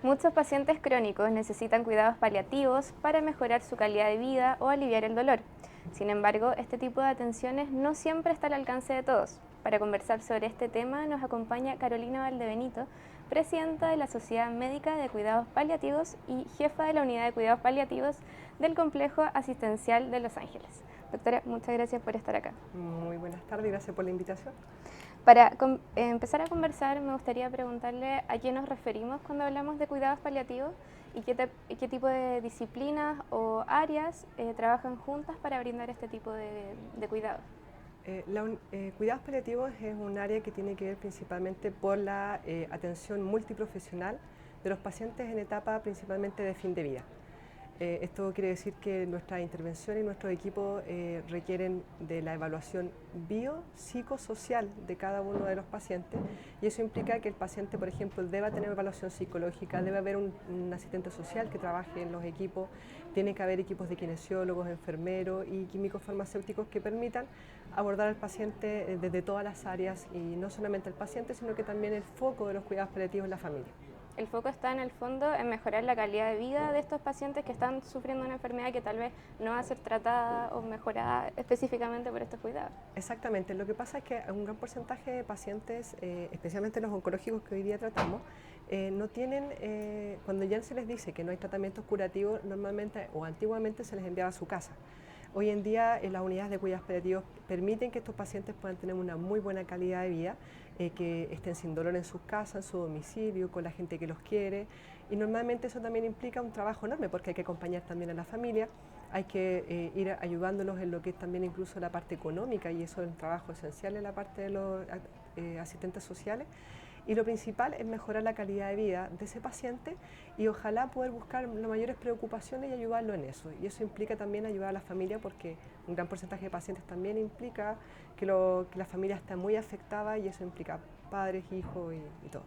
Muchos pacientes crónicos necesitan cuidados paliativos para mejorar su calidad de vida o aliviar el dolor. Sin embargo, este tipo de atenciones no siempre está al alcance de todos. Para conversar sobre este tema nos acompaña Carolina Valdebenito, presidenta de la Sociedad Médica de Cuidados Paliativos y jefa de la Unidad de Cuidados Paliativos del Complejo Asistencial de Los Ángeles. Doctora, muchas gracias por estar acá. Muy buenas tardes, gracias por la invitación. Para empezar a conversar, me gustaría preguntarle a qué nos referimos cuando hablamos de cuidados paliativos y qué tipo de disciplinas o áreas trabajan juntas para brindar este tipo de cuidados. Cuidados paliativos es un área que tiene que ver principalmente por la atención multiprofesional de los pacientes en etapa principalmente de fin de vida. Esto quiere decir que nuestra intervención y nuestros equipos requieren de la evaluación biopsicosocial de cada uno de los pacientes, y eso implica que el paciente, por ejemplo, deba tener evaluación psicológica, debe haber un asistente social que trabaje en los equipos, tiene que haber equipos de kinesiólogos, enfermeros y químicos farmacéuticos que permitan abordar al paciente desde todas las áreas, y no solamente el paciente, sino que también el foco de los cuidados paliativos en la familia. El foco está en el fondo en mejorar la calidad de vida de estos pacientes que están sufriendo una enfermedad que tal vez no va a ser tratada o mejorada específicamente por estos cuidados. Exactamente, lo que pasa es que un gran porcentaje de pacientes, especialmente los oncológicos que hoy día tratamos, no tienen, cuando ya se les dice que no hay tratamientos curativos, normalmente o antiguamente se les enviaba a su casa. Hoy en día las unidades de cuidados paliativos permiten que estos pacientes puedan tener una muy buena calidad de vida, que estén sin dolor en sus casas, en su domicilio, con la gente que los quiere, y normalmente eso también implica un trabajo enorme porque hay que acompañar también a la familia, hay que ir ayudándolos en lo que es también incluso la parte económica, y eso es un trabajo esencial en la parte de los asistentes sociales. Y lo principal es mejorar la calidad de vida de ese paciente y ojalá poder buscar las mayores preocupaciones y ayudarlo en eso. Y eso implica también ayudar a la familia, porque un gran porcentaje de pacientes también implica que la familia está muy afectada, y eso implica padres, hijos y todo.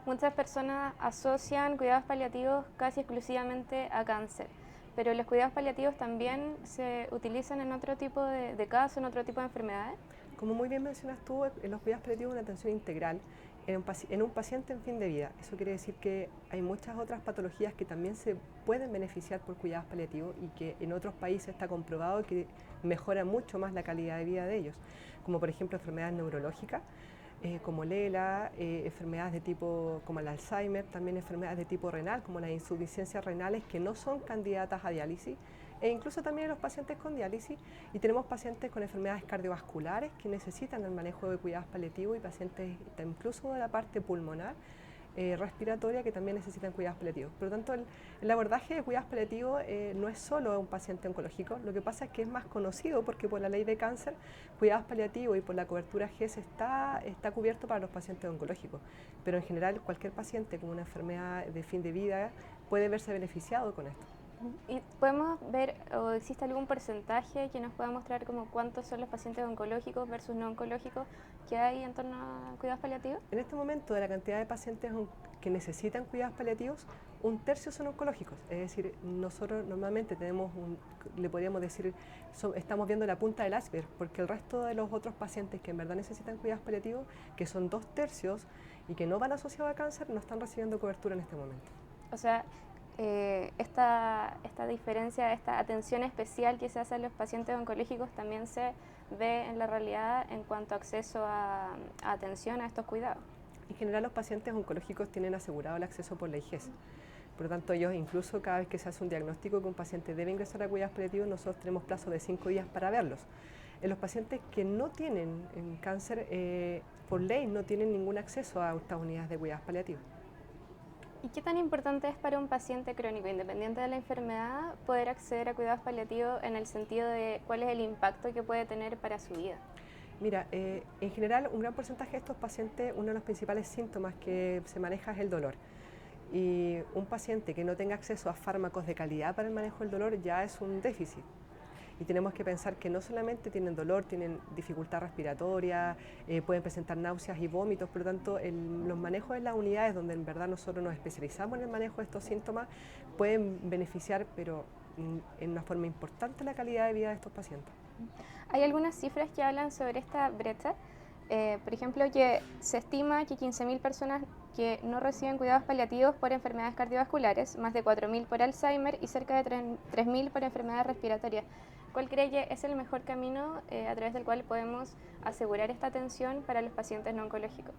Muchas personas asocian cuidados paliativos casi exclusivamente a cáncer, pero los cuidados paliativos también se utilizan en otro tipo de casos, en otro tipo de enfermedades. Como muy bien mencionas tú, en los cuidados paliativos es una atención integral en un paciente en fin de vida. Eso quiere decir que hay muchas otras patologías que también se pueden beneficiar por cuidados paliativos y que en otros países está comprobado que mejora mucho más la calidad de vida de ellos, como por ejemplo enfermedades neurológicas, como LELA, enfermedades de tipo como el Alzheimer, también enfermedades de tipo renal, como las insuficiencias renales que no son candidatas a diálisis, e incluso también los pacientes con diálisis, y tenemos pacientes con enfermedades cardiovasculares que necesitan el manejo de cuidados paliativos, y pacientes incluso de la parte pulmonar, respiratoria, que también necesitan cuidados paliativos. Por lo tanto, el abordaje de cuidados paliativos no es solo a un paciente oncológico, lo que pasa es que es más conocido porque por la ley de cáncer, cuidados paliativos y por la cobertura GES está cubierto para los pacientes oncológicos, pero en general cualquier paciente con una enfermedad de fin de vida puede verse beneficiado con esto. ¿Y podemos ver o existe algún porcentaje que nos pueda mostrar como cuántos son los pacientes oncológicos versus no oncológicos que hay en torno a cuidados paliativos? En este momento, de la cantidad de pacientes que necesitan cuidados paliativos, un tercio son oncológicos. Es decir, nosotros normalmente le podríamos decir, estamos viendo la punta del iceberg, porque el resto de los otros pacientes que en verdad necesitan cuidados paliativos, que son 2/3 y que no van asociados a cáncer, no están recibiendo cobertura en este momento. O sea, esta diferencia, esta atención especial que se hace a los pacientes oncológicos también se ve en la realidad en cuanto a acceso a atención a estos cuidados. En general, los pacientes oncológicos tienen asegurado el acceso por la IGES. Por lo tanto, ellos incluso cada vez que se hace un diagnóstico que un paciente debe ingresar a cuidados paliativos, nosotros tenemos plazo de 5 días para verlos. En los pacientes que no tienen cáncer, por ley no tienen ningún acceso a estas unidades de cuidados paliativos. ¿Y qué tan importante es para un paciente crónico, independiente de la enfermedad, poder acceder a cuidados paliativos en el sentido de cuál es el impacto que puede tener para su vida? Mira, en general un gran porcentaje de estos pacientes, uno de los principales síntomas que se maneja es el dolor. Y un paciente que no tenga acceso a fármacos de calidad para el manejo del dolor ya es un déficit. Y tenemos que pensar que no solamente tienen dolor, tienen dificultad respiratoria, pueden presentar náuseas y vómitos. Por lo tanto, los manejos en las unidades donde en verdad nosotros nos especializamos en el manejo de estos síntomas pueden beneficiar, pero en una forma importante, la calidad de vida de estos pacientes. Hay algunas cifras que hablan sobre esta brecha Por ejemplo, que se estima que 15.000 personas que no reciben cuidados paliativos por enfermedades cardiovasculares, más de 4.000 por Alzheimer y cerca de 3.000 por enfermedades respiratorias. ¿Cuál cree que es el mejor camino a través del cual podemos asegurar esta atención para los pacientes no oncológicos?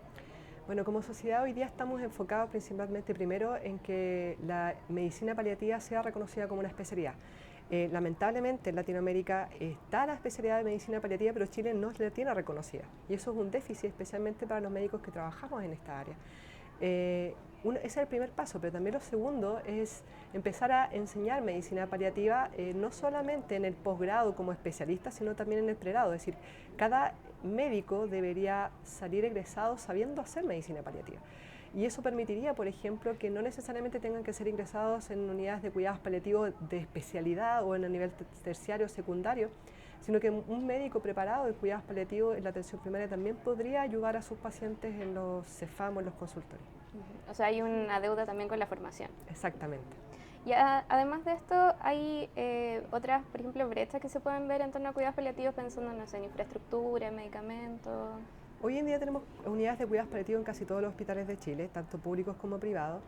Bueno, como sociedad hoy día estamos enfocados principalmente primero en que la medicina paliativa sea reconocida como una especialidad. Lamentablemente en Latinoamérica está la especialidad de medicina paliativa, pero Chile no la tiene reconocida. Y eso es un déficit especialmente para los médicos que trabajamos en esta área. Ese es el primer paso, pero también lo segundo es empezar a enseñar medicina paliativa no solamente en el posgrado como especialista, sino también en el pregrado. Es decir, cada médico debería salir egresado sabiendo hacer medicina paliativa. Y eso permitiría, por ejemplo, que no necesariamente tengan que ser ingresados en unidades de cuidados paliativos de especialidad o en el nivel terciario o secundario, sino que un médico preparado de cuidados paliativos en la atención primaria también podría ayudar a sus pacientes en los CEFAM o en los consultorios. O sea, hay una deuda también con la formación. Exactamente. Y además de esto, hay otras, por ejemplo, brechas que se pueden ver en torno a cuidados paliativos pensando, no sé, en infraestructura, en medicamentos. Hoy en día tenemos unidades de cuidados paliativos en casi todos los hospitales de Chile, tanto públicos como privados.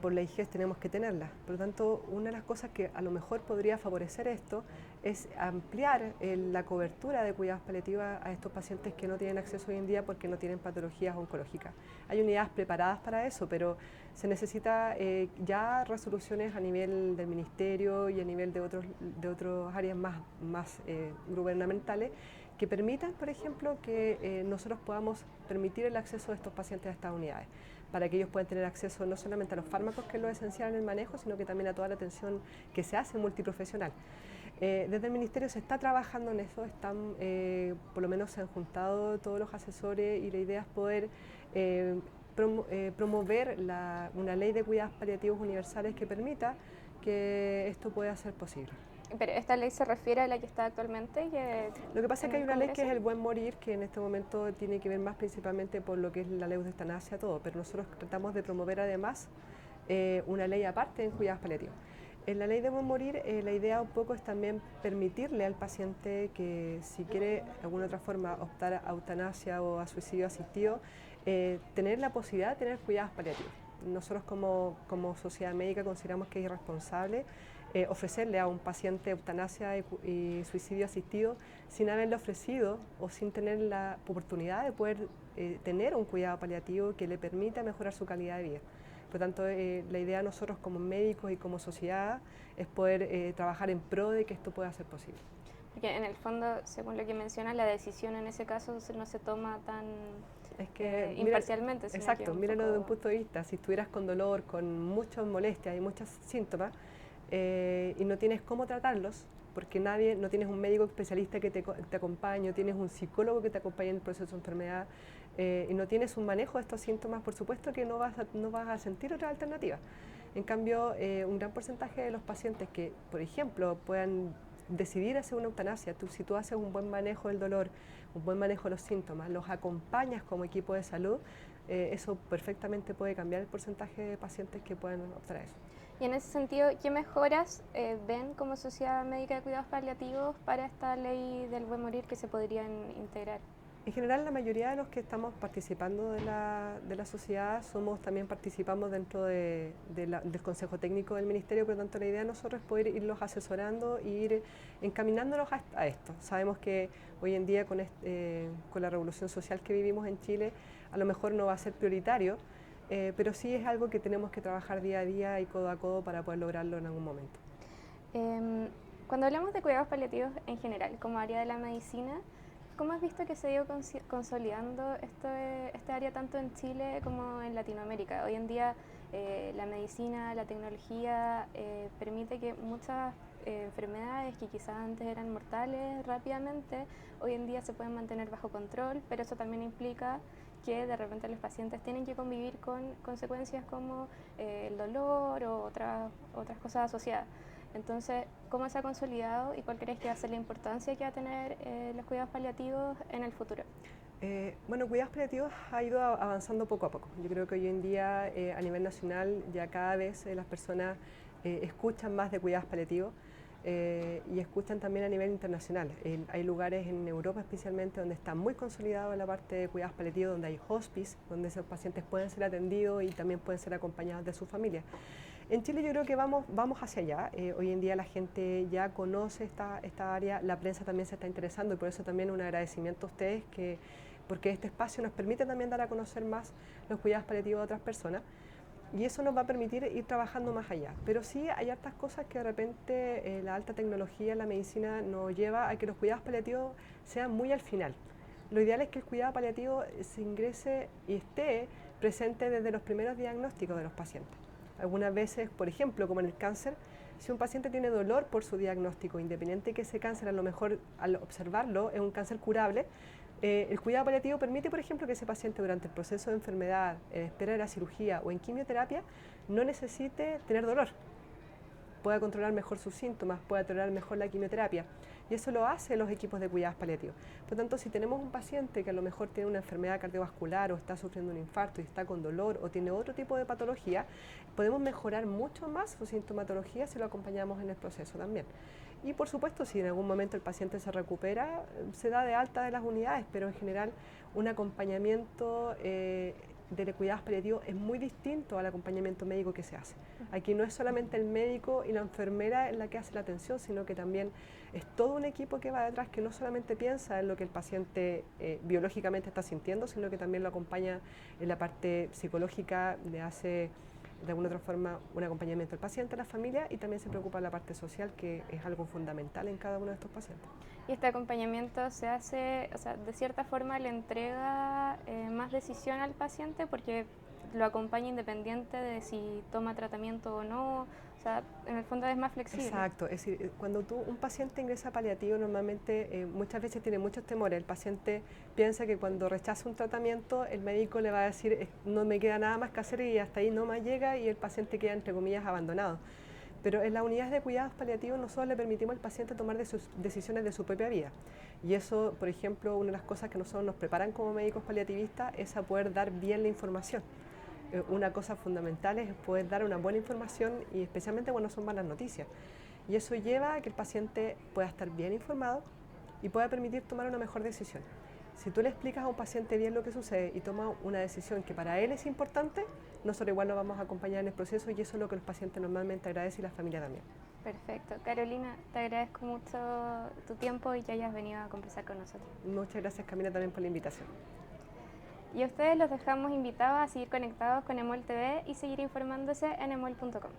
Por la IGES tenemos que tenerlas. Por lo tanto, una de las cosas que a lo mejor podría favorecer esto es ampliar la cobertura de cuidados paliativos a estos pacientes que no tienen acceso hoy en día porque no tienen patologías oncológicas. Hay unidades preparadas para eso, pero se necesita ya resoluciones a nivel del ministerio y a nivel de otras áreas más gubernamentales que permitan, por ejemplo, que nosotros podamos permitir el acceso de estos pacientes a estas unidades, para que ellos puedan tener acceso no solamente a los fármacos, que es lo esencial en el manejo, sino que también a toda la atención que se hace multiprofesional. Desde el Ministerio se está trabajando en eso, por lo menos se han juntado todos los asesores y la idea es poder promover una ley de cuidados paliativos universales que permita que esto pueda ser posible. Pero esta ley se refiere a la que está actualmente. Lo que pasa es que hay una ley que es el buen morir, que en este momento tiene que ver más principalmente por lo que es la ley de eutanasia, todo, pero nosotros tratamos de promover además una ley aparte en cuidados paliativos. En la ley de buen morir, la idea un poco es también permitirle al paciente que si quiere de alguna otra forma optar a eutanasia o a suicidio asistido, tener la posibilidad de tener cuidados paliativos. Nosotros como sociedad médica consideramos que es irresponsable ofrecerle a un paciente eutanasia y suicidio asistido sin haberle ofrecido o sin tener la oportunidad de poder tener un cuidado paliativo que le permita mejorar su calidad de vida. Por lo tanto, la idea de nosotros como médicos y como sociedad es poder trabajar en pro de que esto pueda ser posible. Porque en el fondo, según lo que menciona, la decisión en ese caso no se toma tan imparcialmente. Exacto, míralo desde un punto de vista, si estuvieras con dolor, con muchas molestias y muchos síntomas, y no tienes cómo tratarlos, porque no tienes un médico especialista que te acompañe, no tienes un psicólogo que te acompañe en el proceso de enfermedad, y no tienes un manejo de estos síntomas, por supuesto que no vas a sentir otra alternativa. En cambio, un gran porcentaje de los pacientes que, por ejemplo, puedan decidir hacer una eutanasia, si tú haces un buen manejo del dolor, un buen manejo de los síntomas, los acompañas como equipo de salud, eso perfectamente puede cambiar el porcentaje de pacientes que pueden optar a eso. Y en ese sentido, ¿qué mejoras ven como Sociedad Médica de Cuidados Paliativos para esta ley del buen morir que se podrían integrar? En general, la mayoría de los que estamos participando de la sociedad también participamos dentro del Consejo Técnico del Ministerio, por lo tanto la idea de nosotros es poder irlos asesorando e ir encaminándolos a esto. Sabemos que hoy en día con la revolución social que vivimos en Chile, a lo mejor no va a ser prioritario, pero sí es algo que tenemos que trabajar día a día y codo a codo para poder lograrlo en algún momento. Cuando hablamos de cuidados paliativos en general, como área de la medicina, ¿cómo has visto que se ha ido consolidando este área tanto en Chile como en Latinoamérica? Hoy en día la medicina, la tecnología permite que muchas enfermedades que quizás antes eran mortales rápidamente, hoy en día se pueden mantener bajo control, pero eso también implica que de repente los pacientes tienen que convivir con consecuencias como el dolor o otras cosas asociadas. Entonces, ¿cómo se ha consolidado y cuál crees que va a ser la importancia que va a tener los cuidados paliativos en el futuro? Bueno, cuidados paliativos ha ido avanzando poco a poco. Yo creo que hoy en día a nivel nacional ya cada vez las personas escuchan más de cuidados paliativos. y escuchan también a nivel internacional. Hay lugares en Europa especialmente donde está muy consolidado la parte de cuidados paliativos, donde hay hospice, donde esos pacientes pueden ser atendidos y también pueden ser acompañados de su familia. En Chile yo creo que vamos hacia allá. Hoy en día la gente ya conoce esta área, la prensa también se está interesando y por eso también un agradecimiento a ustedes porque este espacio nos permite también dar a conocer más los cuidados paliativos de otras personas. Y eso nos va a permitir ir trabajando más allá. Pero sí hay hartas cosas que de repente la alta tecnología en la medicina nos lleva a que los cuidados paliativos sean muy al final. Lo ideal es que el cuidado paliativo se ingrese y esté presente desde los primeros diagnósticos de los pacientes. Algunas veces, por ejemplo, como en el cáncer, si un paciente tiene dolor por su diagnóstico, independiente de que ese cáncer a lo mejor al observarlo es un cáncer curable, el cuidado paliativo permite, por ejemplo, que ese paciente durante el proceso de enfermedad, en espera de la cirugía o en quimioterapia, no necesite tener dolor. Pueda controlar mejor sus síntomas, pueda tolerar mejor la quimioterapia. Y eso lo hacen los equipos de cuidados paliativos. Por lo tanto, si tenemos un paciente que a lo mejor tiene una enfermedad cardiovascular o está sufriendo un infarto y está con dolor o tiene otro tipo de patología, podemos mejorar mucho más su sintomatología si lo acompañamos en el proceso también. Y por supuesto, si en algún momento el paciente se recupera, se da de alta de las unidades, pero en general un acompañamiento de cuidados paliativos es muy distinto al acompañamiento médico que se hace. Aquí no es solamente el médico y la enfermera en la que hace la atención, sino que también es todo un equipo que va detrás que no solamente piensa en lo que el paciente biológicamente está sintiendo, sino que también lo acompaña en la parte psicológica, le hace de alguna otra forma un acompañamiento al paciente, a la familia y también se preocupa de la parte social, que es algo fundamental en cada uno de estos pacientes. Y este acompañamiento se hace, o sea, de cierta forma le entrega más decisión al paciente porque lo acompaña independiente de si toma tratamiento o no, o sea, en el fondo es más flexible. Exacto, es decir, cuando un paciente ingresa a paliativo normalmente muchas veces tiene muchos temores. El paciente piensa que cuando rechaza un tratamiento el médico le va a decir no me queda nada más que hacer y hasta ahí no más llega y el paciente queda entre comillas abandonado. Pero en las unidades de cuidados paliativos nosotros le permitimos al paciente tomar sus decisiones de su propia vida. Y eso, por ejemplo, una de las cosas que nosotros nos preparan como médicos paliativistas es a poder dar bien la información. Una cosa fundamental es poder dar una buena información y especialmente cuando son malas noticias. Y eso lleva a que el paciente pueda estar bien informado y pueda permitir tomar una mejor decisión. Si tú le explicas a un paciente bien lo que sucede y toma una decisión que para él es importante, nosotros igual lo vamos a acompañar en el proceso y eso es lo que los pacientes normalmente agradecen y la familia también. Perfecto. Carolina, te agradezco mucho tu tiempo y que hayas venido a conversar con nosotros. Muchas gracias, Camila, también por la invitación. Y a ustedes los dejamos invitados a seguir conectados con EMOL TV y seguir informándose en emol.com.